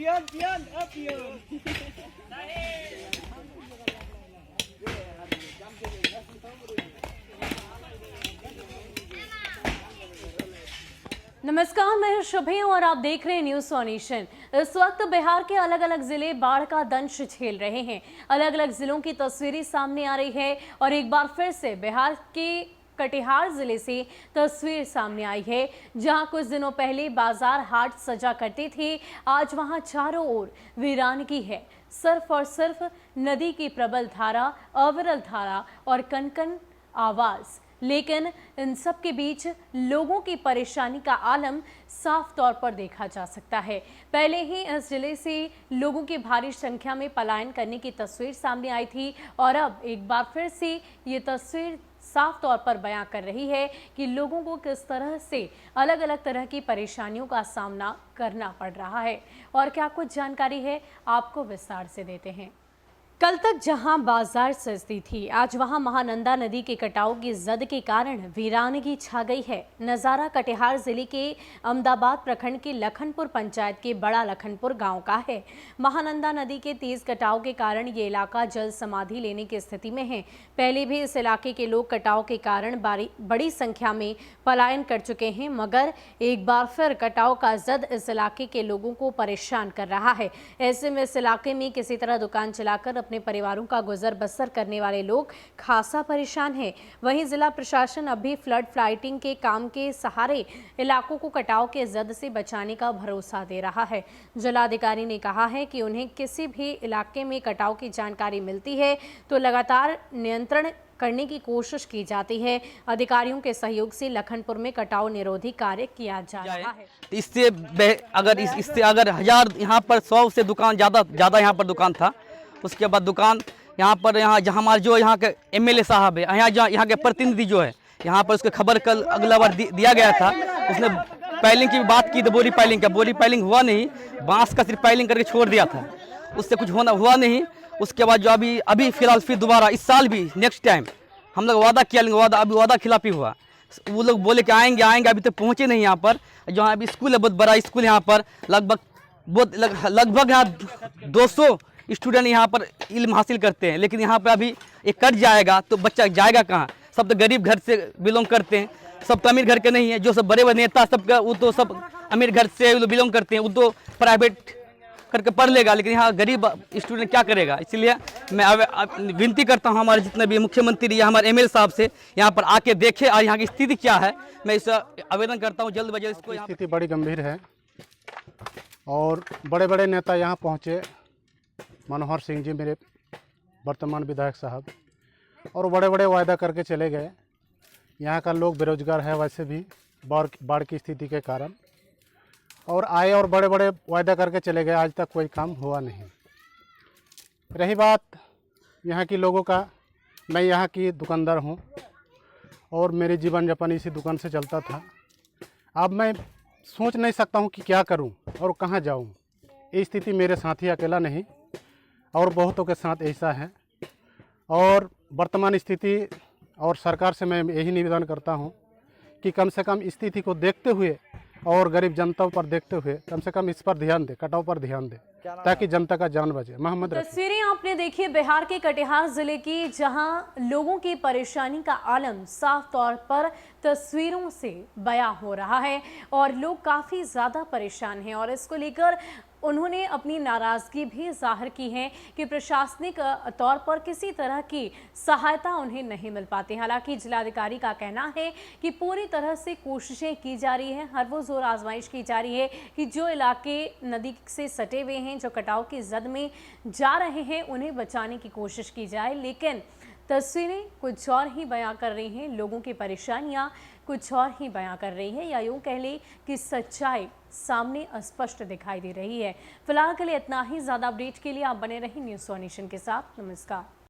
नमस्कार, मैं शुभे और आप देख रहे हैं न्यूज सोनेशन। इस वक्त बिहार के अलग अलग जिले बाढ़ का दंश झेल रहे हैं। अलग अलग जिलों की तस्वीरें सामने आ रही है और एक बार फिर से बिहार के कटिहार जिले से तस्वीर सामने आई है, जहां कुछ दिनों पहले बाजार हाट सजा करते थे, आज वहां चारों ओर वीरानगी है। सिर्फ और सिर्फ नदी की प्रबल धारा, अविरल धारा और कनकन आवाज, लेकिन इन सब के बीच लोगों की परेशानी का आलम साफ तौर पर देखा जा सकता है। पहले ही इस जिले से लोगों की भारी संख्या में पलायन करने की तस्वीर सामने आई थी और अब एक बार फिर से ये तस्वीर साफ तौर पर बयां कर रही है कि लोगों को किस तरह से अलग अलग तरह की परेशानियों का सामना करना पड़ रहा है। और क्या कुछ जानकारी है, आपको विस्तार से देते हैं। कल तक जहां बाजार सजती थी, आज वहां महानंदा नदी के कटाव की जद के कारण वीरानगी छा गई है। नज़ारा कटिहार जिले के अहमदाबाद प्रखंड के लखनपुर पंचायत के बड़ा लखनपुर गांव का है। महानंदा नदी के तेज कटाव के कारण ये इलाका जल समाधि लेने की स्थिति में है। पहले भी इस इलाके के लोग कटाव के कारण बड़ी संख्या में पलायन कर चुके हैं, मगर एक बार फिर कटाव का जद इस इलाके के लोगों को परेशान कर रहा है। ऐसे में इस इलाके में किसी तरह दुकान चलाकर अपने परिवारों का गुजर बसर करने वाले लोग खासा परेशान हैं। वहीं जिला प्रशासन अब भी फ्लड फ्लाइटिंग के काम के सहारे इलाकों को कटाव के जद से बचाने का भरोसा दे रहा है। जिलाधिकारी ने कहा है कि उन्हें किसी भी इलाके में कटाव की जानकारी मिलती है तो लगातार नियंत्रण करने की कोशिश की जाती है। अधिकारियों के सहयोग से लखनपुर में कटाव निरोधी कार्य किया जा रहा है। इससे अगर 1000 यहाँ पर 100 से दुकान ज़्यादा यहाँ पर दुकान था, उसके बाद दुकान यहाँ जहाँ हमारे जो यहाँ के एमएलए साहब है, यहाँ के प्रतिनिधि जो है, यहाँ पर उसके खबर कल अगला बार दिया गया था। उसने पाइलिंग की बात की तो बोरी पाइलिंग हुआ नहीं, बांस का सिर्फ पाइलिंग करके छोड़ दिया था, उससे कुछ हुआ नहीं। उसके बाद जो अभी फिलहाल फिर दोबारा इस साल भी नेक्स्ट टाइम हम लोग वादा किया, लेकिन अभी वादा खिलाफी हुआ। वो लोग बोले कि आएंगे, अभी तक पहुँचे नहीं यहाँ पर। जो अभी स्कूल है, बहुत बड़ा स्कूल, यहाँ पर लगभग यहाँ 200 स्टूडेंट यहाँ पर इल्म हासिल करते हैं, लेकिन यहाँ पे अभी एक कट जाएगा तो बच्चा जाएगा कहाँ। सब तो गरीब घर से बिलोंग करते हैं, सब तो अमीर घर के नहीं है। जो सब बड़े नेता सब वो तो सब अमीर घर से बिलोंग करते हैं, वो तो प्राइवेट करके पढ़ लेगा, लेकिन यहाँ गरीब स्टूडेंट क्या करेगा। इसलिए मैं विनती करता हूँ हमारे जितने भी मुख्यमंत्री या हमारे एमएलए साहब से, यहाँ पर आके देखे और यहाँ की स्थिति क्या है। मैं इस आवेदन करता हूँ जल्द बजे इसको। स्थिति बड़ी गंभीर है और बड़े बड़े नेता यहाँ पहुँचे, मनोहर सिंह जी मेरे वर्तमान विधायक साहब, और बड़े बड़े वायदा करके चले गए। यहाँ का लोग बेरोजगार है वैसे भी बाढ़ की स्थिति के कारण, और आए और बड़े बड़े वायदा करके चले गए, आज तक कोई काम हुआ नहीं। रही बात यहाँ की लोगों का, मैं यहाँ की दुकानदार हूँ और मेरी जीवन यापन इसी दुकान से चलता था। अब मैं सोच नहीं सकता हूँ कि क्या करूँ और कहाँ जाऊँ। ये स्थिति मेरे साथ ही अकेला नहीं और बहुतों के साथ ऐसा है। और वर्तमान स्थिति और सरकार से मैं यही निवेदन करता हूं कि कम से कम स्थिति को देखते हुए और गरीब जनता पर देखते हुए कम से कम इस पर ध्यान दे, कटाव पर ध्यान दे, ताकि जनता का जान बचे। मोहम्मद तस्वीरें आपने देखी बिहार के कटिहार जिले की, जहां लोगों की परेशानी का आलम साफ तौर पर तस्वीरों से बयां हो रहा है और लोग काफ़ी ज़्यादा परेशान हैं और इसको लेकर उन्होंने अपनी नाराज़गी भी जाहिर की है कि प्रशासनिक तौर पर किसी तरह की सहायता उन्हें नहीं मिल पाती। हालांकि जिलाधिकारी का कहना है कि पूरी तरह से कोशिशें की जा रही हैं, हर वो जोर आजमाइश की जा रही है कि जो इलाके नदी से सटे हुए हैं, जो कटाव की जद में जा रहे हैं, उन्हें बचाने की कोशिश की जाए। लेकिन तस्वीरें कुछ और ही बयां कर रही हैं, लोगों की परेशानियां कुछ और ही बयां कर रही है, या यूं कह लें कि सच्चाई सामने स्पष्ट दिखाई दे रही है। फिलहाल के लिए इतना ही। ज़्यादा अपडेट के लिए आप बने रहिए न्यूज़ सोनेशन के साथ। नमस्कार।